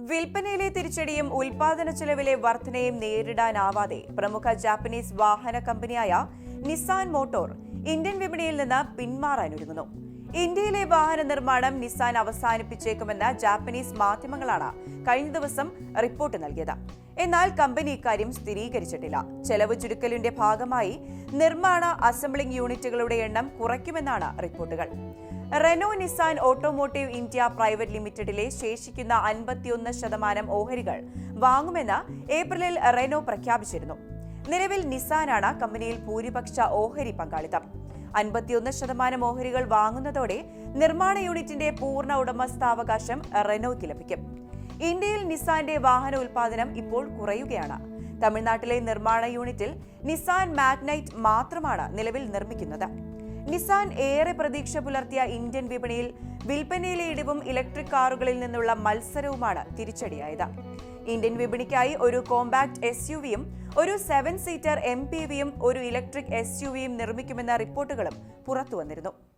വിൽപ്പനയിലെ തിരിച്ചടിയും ഉൽപാദന ചെലവിലെ വർധനയും നേരിടാനാവാതെ പ്രമുഖ ജാപ്പനീസ് വാഹന കമ്പനിയായ നിസാൻ മോട്ടോർ ഇന്ത്യൻ വിപണിയിൽ നിന്ന് പിന്മാറാനൊരുങ്ങുന്നു. ഇന്ത്യയിലെ വാഹന നിർമ്മാണം നിസാൻ അവസാനിപ്പിച്ചേക്കുമെന്ന് ജാപ്പനീസ് മാധ്യമങ്ങളാണ് കഴിഞ്ഞ ദിവസം റിപ്പോർട്ട് നൽകിയത്. എന്നാൽ കമ്പനി ഇക്കാര്യം സ്ഥിരീകരിച്ചിട്ടില്ല. ചെലവ് ചുരുക്കലിന്റെ ഭാഗമായി നിർമ്മാണ അസംബ്ലിംഗ് യൂണിറ്റുകളുടെ എണ്ണം കുറയ്ക്കുമെന്നാണ് റിപ്പോർട്ടുകൾ. Renault Nissan Automotive India private ലിമിറ്റഡിലെ ശേഷിക്കുന്ന 51% ഓഹരികൾ വാങ്ങുമെന്ന് ഏപ്രിലിൽ റെനോ പ്രഖ്യാപിച്ചിരുന്നു. നിലവിൽ നിസാനാണ് കമ്പനിയിൽ ഭൂരിപക്ഷ ഓഹരി പങ്കാളിത്തം. 51% ഓഹരികൾ വാങ്ങുന്നതോടെ നിർമ്മാണ യൂണിറ്റിന്റെ പൂർണ്ണ ഉടമസ്ഥാവകാശം റെനോയ്ക്ക് ലഭിക്കും. ഇന്ത്യയിൽ നിസാന്റെ വാഹന ഉൽപാദനം ഇപ്പോൾ കുറയുകയാണ്. തമിഴ്നാട്ടിലെ നിർമ്മാണ യൂണിറ്റിൽ നിസാൻ മാഗ്നൈറ്റ് മാത്രമാണ് നിലവിൽ നിർമ്മിക്കുന്നത്. നിസാൻ ഏറെ പ്രതീക്ഷ പുലർത്തിയ ഇന്ത്യൻ വിപണിയിൽ വിൽപ്പനയിലെ ഇടിവും ഇലക്ട്രിക് കാറുകളിൽ നിന്നുള്ള മത്സരവുമാണ് തിരിച്ചടിയായത്. ഇന്ത്യൻ വിപണിക്കായി ഒരു കോമ്പാക്ട് SUVയും ഒരു 7 സീറ്റർ MPVയും ഒരു ഇലക്ട്രിക് SUVയും നിർമ്മിക്കുമെന്ന റിപ്പോർട്ടുകളും പുറത്തുവന്നിരുന്നു.